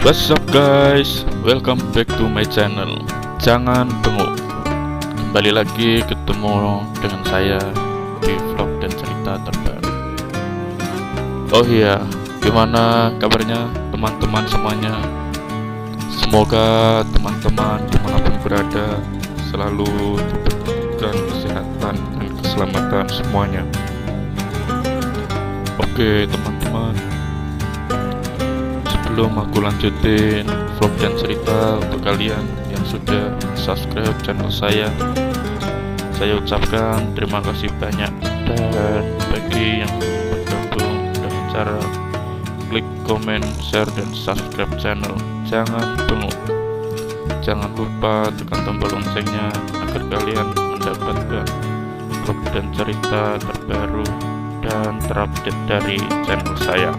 What's up guys, welcome back to my channel. Jangan bengok. Kembali lagi ketemu dengan saya di vlog dan cerita terbaru. Oh iya, gimana kabarnya teman-teman semuanya? Semoga teman-teman dimanapun berada selalu diberikan kesehatan dan keselamatan semuanya. Oke teman-teman, sebelum aku lanjutin vlog dan cerita untuk kalian yang sudah subscribe channel saya ucapkan terima kasih banyak. Dan bagi yang bergabung dengan cara klik komen, share, dan subscribe channel, jangan bengok. Jangan lupa tekan tombol loncengnya agar kalian mendapatkan vlog dan cerita terbaru dan terupdate dari channel saya.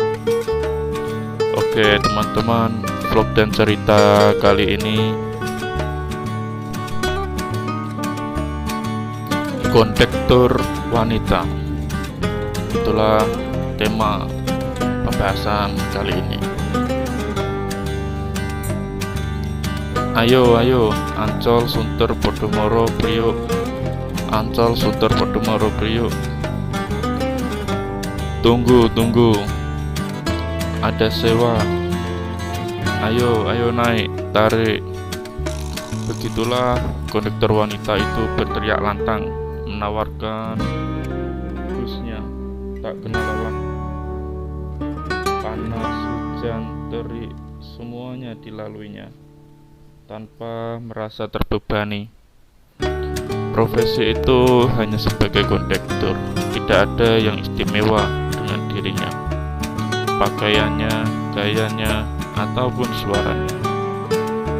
Oke teman-teman, vlog dan cerita kali ini kondektur wanita. Itulah tema pembahasan kali ini. Ayo Ancol Sunter Podomoro Priok, Ancol Sunter Podomoro Priok. Tunggu, ada sewa. Ayo naik, tarik. Begitulah kondektur wanita itu berteriak lantang, menawarkan busnya tak kenal lelah. Panas, hujan, terik, semuanya dilaluinya tanpa merasa terbebani. Profesi itu hanya sebagai kondektur, tidak ada yang istimewa dengan dirinya, pakaiannya, gayanya, ataupun suaranya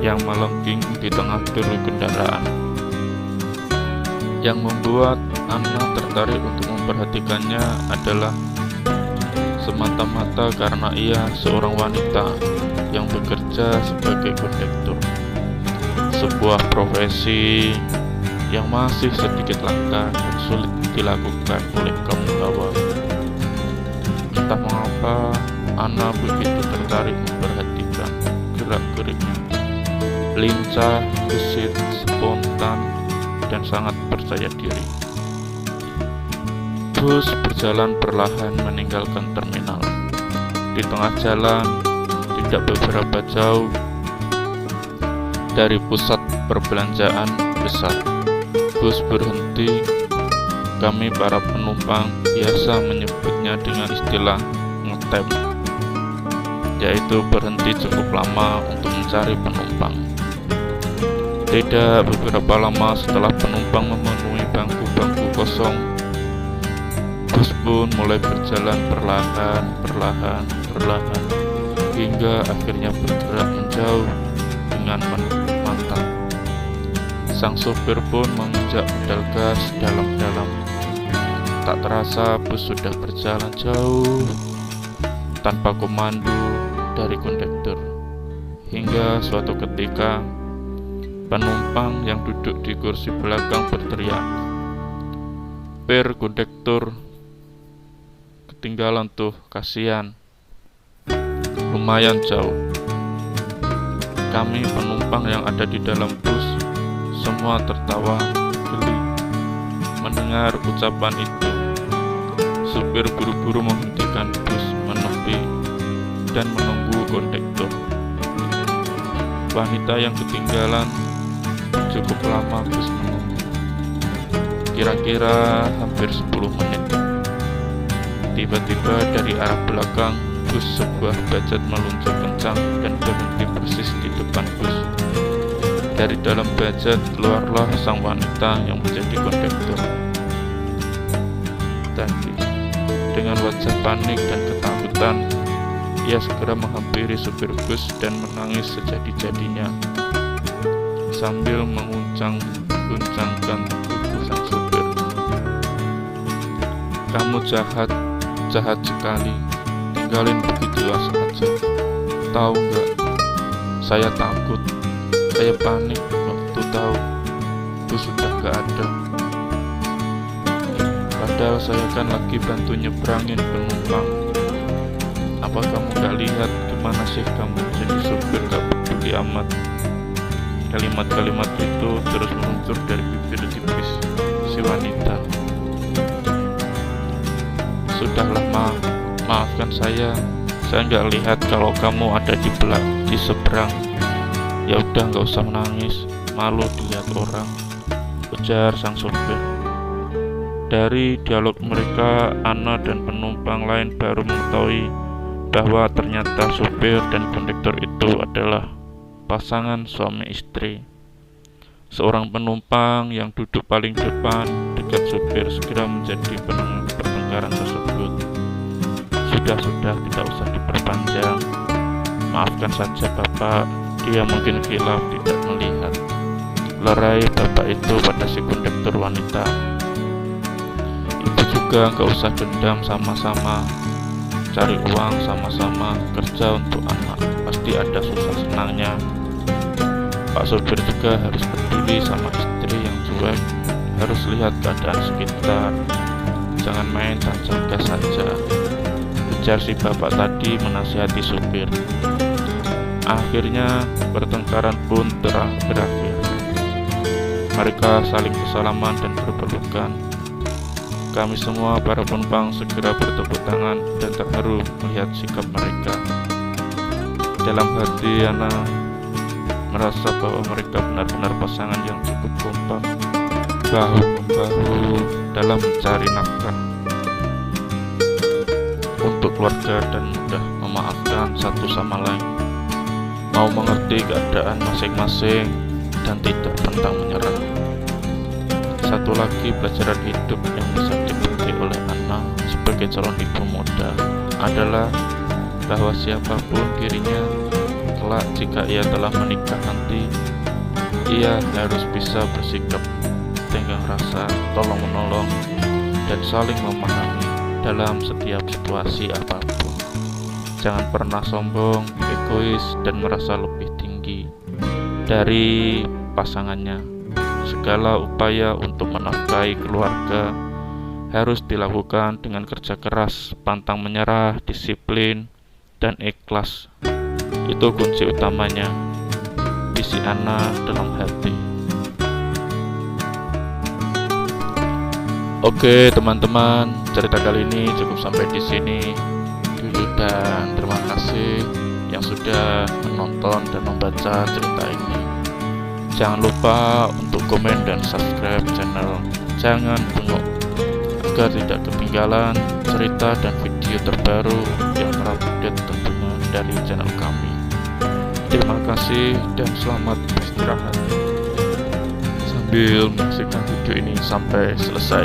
yang melengking di tengah deru kendaraan. Yang membuat Anna tertarik untuk memperhatikannya adalah semata-mata karena ia seorang wanita yang bekerja sebagai kondektur, sebuah profesi yang masih sedikit langka dan sulit dilakukan oleh kaum hawa. Entah mengapa Anna begitu tertarik memperhatikan gerak-geriknya, lincah, gesit, spontan, dan sangat percaya diri. Bus berjalan perlahan meninggalkan terminal. Di tengah jalan, tidak beberapa jauh dari pusat perbelanjaan besar, bus berhenti. Kami para penumpang biasa menyebutnya dengan istilah ngetem, yaitu berhenti cukup lama untuk mencari penumpang. Tidak beberapa lama setelah penumpang memenuhi bangku-bangku kosong, bus pun mulai berjalan perlahan hingga akhirnya bergerak menjauh dengan mantap. Sang sopir pun menginjak pedal gas dalam-dalam. Tak terasa bus sudah berjalan jauh tanpa komando dari kondektur. Hingga suatu ketika penumpang yang duduk di kursi belakang berteriak, "Per kondektur, ketinggalan tuh, kasihan. Lumayan jauh." Kami penumpang yang ada di dalam bus semua tertawa geli mendengar ucapan itu. Supir buru-buru menghentikan bus, menepi dan menunggu kondektur. Wanita yang ketinggalan cukup lama bus menunggu, kira-kira hampir 10 menit. Tiba-tiba dari arah belakang bus sebuah bajaj meluncur kencang dan berhenti persis di depan bus. Dari dalam bajaj keluarlah sang wanita yang menjadi kondektur tadi. Dengan wajah panik dan ketakutan, ia segera menghampiri supir bus dan menangis sejadi-jadinya sambil menguncang-guncangkan tubuh sang supir. "Kamu jahat sekali, tinggalin begitulah saja. Tahu nggak, saya takut, saya panik waktu tahu bus sudah nggak ada. Padahal saya kan lagi bantu nyebrangin penumpang. Apa kamu gak lihat gimana sih kamu jadi supir sekali amat. Kalimat-kalimat itu terus meluncur dari bibir tipis si wanita. Sudahlah, maafkan saya nggak lihat kalau kamu ada di seberang. Ya udah, nggak usah menangis, malu dilihat orang, ujar sang sopir. Dari dialog mereka, Anna dan penumpang lain baru mengetahui bahwa ternyata sopir dan kondektur itu adalah pasangan suami istri. Seorang penumpang yang duduk paling depan dekat sopir segera menjadi penengah pertengkaran tersebut. Sudah, tidak usah diperpanjang. Maafkan saja Bapak, dia mungkin khilaf tidak melihat. Lerai bapak itu pada si kondektur wanita. Ibu juga gak usah dendam, sama-sama cari uang, sama-sama kerja untuk anak, pasti ada susah senangnya. Pak sopir juga harus peduli sama istri yang cuek, harus lihat keadaan sekitar, jangan main tancap gas saja, ujar si bapak tadi menasihati supir. Akhirnya pertengkaran pun berakhir. Mereka saling bersalaman dan berpelukan. Kami semua para penumpang segera bertepuk tangan dan terharu melihat sikap mereka. Dalam hati Ana merasa bahwa mereka benar-benar pasangan yang cukup kompak, bahu-membahu dalam mencari nafkah untuk keluarga dan mudah memaafkan satu sama lain, mau mengerti keadaan masing-masing dan tidak pantang menyerah. Satu lagi pelajaran hidup yang bisa dipetik oleh Anna sebagai calon ibu muda adalah bahwa siapapun dirinya kelak jika ia telah menikah nanti, ia harus bisa bersikap tenggang rasa, tolong menolong, dan saling memahami dalam setiap situasi apapun. Jangan pernah sombong, egois, dan merasa lebih tinggi dari pasangannya. Segala upaya untuk menafkahi keluarga harus dilakukan dengan kerja keras, pantang menyerah, disiplin, dan ikhlas. Itu kunci utamanya, bisik Anna dalam hati. Oke teman-teman, cerita kali ini cukup sampai di sini dulu, dan terima kasih yang sudah menonton dan membaca cerita ini. Jangan lupa untuk komen dan subscribe channel Jangan Bengok agar tidak ketinggalan cerita dan video terbaru yang terupdate tentunya dari channel kami. Terima kasih dan selamat beristirahat sambil menyaksikan video ini sampai selesai.